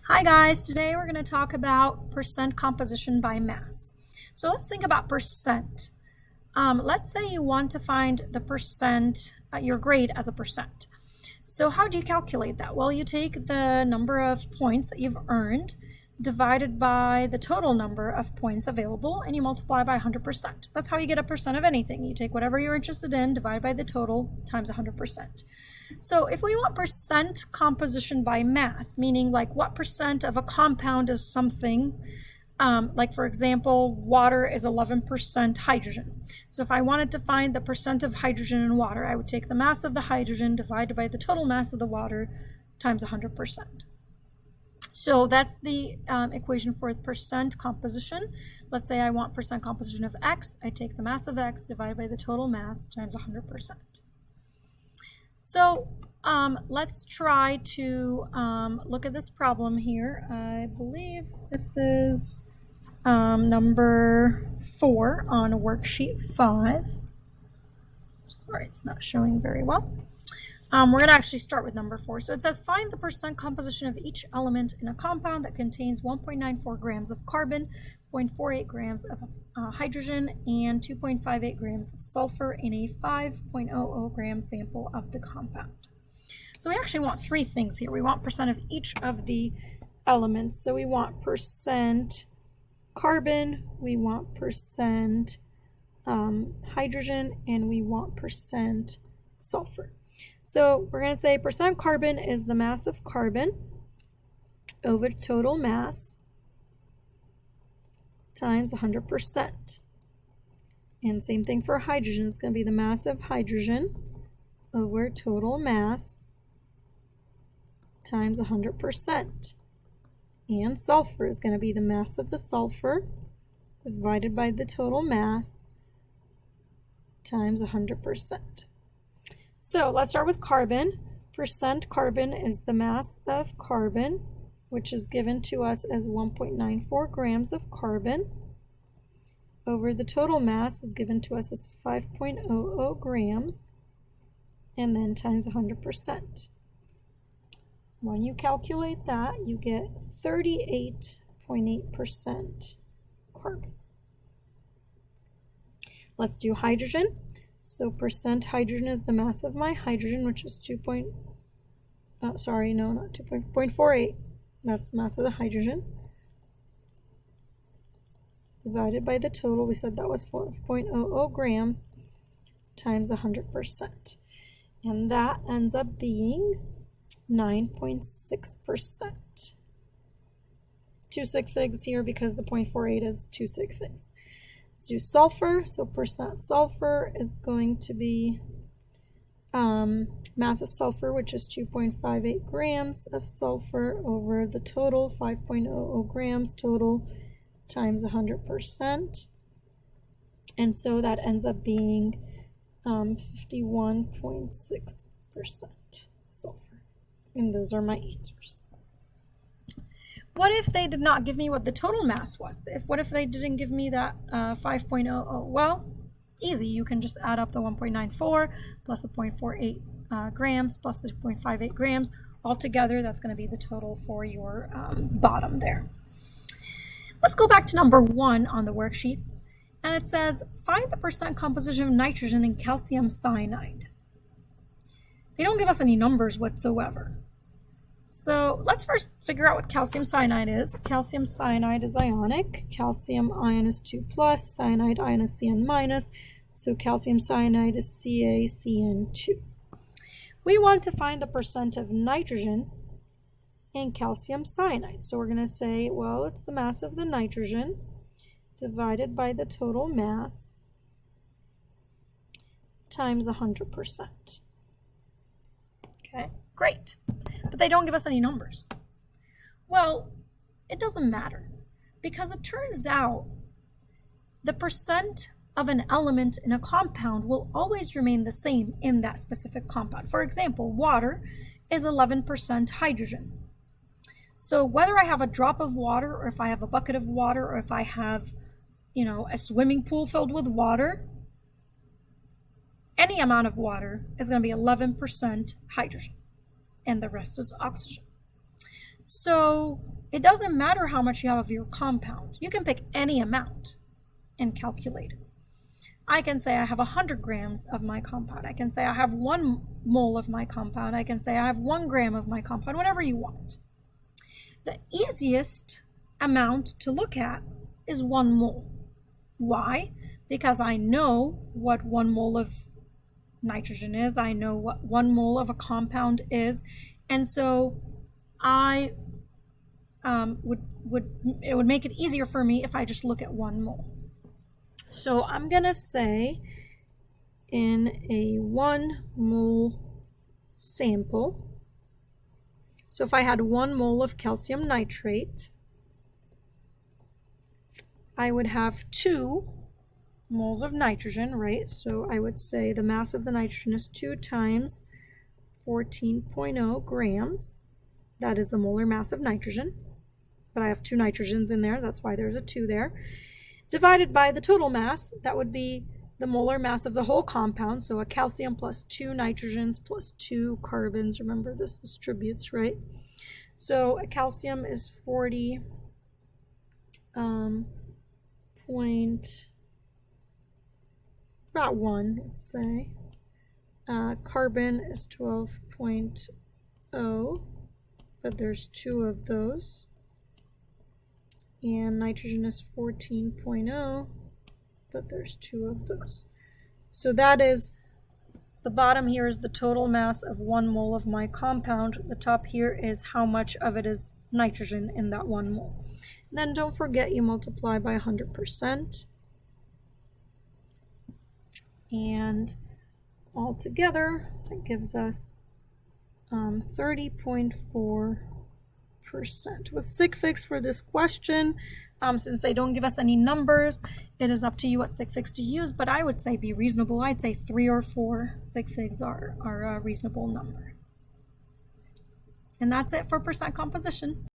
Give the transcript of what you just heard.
Hi guys, today we're going to talk about percent composition by mass. So let's think about percent. Let's say you want to find the percent, your grade as a percent. So how do you calculate that? Well, you take the number of points that you've earned divided by the total number of points available and you multiply by 100%. That's how you get a percent of anything. You take whatever you're interested in, divide by the total times 100%. So if we want percent composition by mass, meaning like what percent of a compound is something, like for example, water is 11% hydrogen. So if I wanted to find the percent of hydrogen in water, I would take the mass of the hydrogen divided by the total mass of the water times 100%. So that's the equation for percent composition. Let's say I want percent composition of X. I take the mass of X divided by the total mass times 100%. So let's try to look at this problem here. I believe this is number 4 on worksheet 5. Sorry, it's not showing very well. We're going to actually start with number 4. So it says find the percent composition of each element in a compound that contains 1.94 grams of carbon, 0.48 grams of hydrogen, and 2.58 grams of sulfur in a 5.00 gram sample of the compound. So we actually want 3 things here. We want percent of each of the elements. So we want percent carbon, we want percent hydrogen, and we want percent sulfur. So we're going to say percent carbon is the mass of carbon over total mass times 100%. And same thing for hydrogen. It's going to be the mass of hydrogen over total mass times 100%. And sulfur is going to be the mass of the sulfur divided by the total mass times 100%. So let's start with carbon. Percent carbon is the mass of carbon, which is given to us as 1.94 grams of carbon, over the total mass is given to us as 5.00 grams, and then times 100%. When you calculate that, you get 38.8% carbon. Let's do hydrogen. So percent hydrogen is the mass of my hydrogen, which is 0.48. That's the mass of the hydrogen. Divided by the total, we said that was 4.00 grams times 100%. And that ends up being 9.6%. 2 sig figs here because the 0.48 is 2 sig figs. Let's do sulfur. So percent sulfur is going to be mass of sulfur, which is 2.58 grams of sulfur over the total, 5.00 grams total times 100%. And so that ends up being 51.6% sulfur. And those are my answers. What if they did not give me what the total mass was? What if they didn't give me that 5.00? Well, easy. You can just add up the 1.94 plus the 0.48 grams plus the 0.58 grams. Altogether, that's going to be the total for your bottom there. Let's go back to number 1 on the worksheet. And it says, find the percent composition of nitrogen in calcium cyanide. They don't give us any numbers whatsoever. So let's first figure out what calcium cyanide is. Calcium cyanide is ionic. Calcium ion is 2+, cyanide ion is Cn-. So calcium cyanide is CaCN2. We want to find the percent of nitrogen in calcium cyanide. So we're going to say, well, it's the mass of the nitrogen divided by the total mass times 100%. Okay, great. But they don't give us any numbers. Well, it doesn't matter because it turns out the percent of an element in a compound will always remain the same in that specific compound. For example, water is 11% hydrogen. So whether I have a drop of water or if I have a bucket of water or if I have, a swimming pool filled with water, any amount of water is going to be 11% hydrogen, and the rest is oxygen. So it doesn't matter how much you have of your compound. You can pick any amount and calculate it. I can say I have 100 grams of my compound. I can say I have 1 mole of my compound. I can say I have 1 gram of my compound, whatever you want. The easiest amount to look at is 1 mole. Why? Because I know what 1 mole of nitrogen is. I know what 1 mole of a compound is. And so it would make it easier for me if I just look at 1 mole. So I'm going to say in a 1 mole sample, so if I had 1 mole of calcium nitrate, I would have 2 moles of nitrogen, right? So I would say the mass of the nitrogen is 2 times 14.0 grams. That is the molar mass of nitrogen. But I have 2 nitrogens in there, that's why there's a 2 there. Divided by the total mass, that would be the molar mass of the whole compound. So a calcium plus 2 nitrogens plus 2 carbons. Remember, this distributes, right? So a calcium is 40 about 1, let's say. Carbon is 12.0, but there's 2 of those. And nitrogen is 14.0, but there's 2 of those. So that is, the bottom here is the total mass of 1 mole of my compound. The top here is how much of it is nitrogen in that 1 mole. And then don't forget you multiply by 100%. And altogether, that gives us 30.4%. With sig figs for this question, since they don't give us any numbers, it is up to you what sig figs to use, but I would say be reasonable. I'd say 3 or 4 sig figs are a reasonable number. And that's it for percent composition.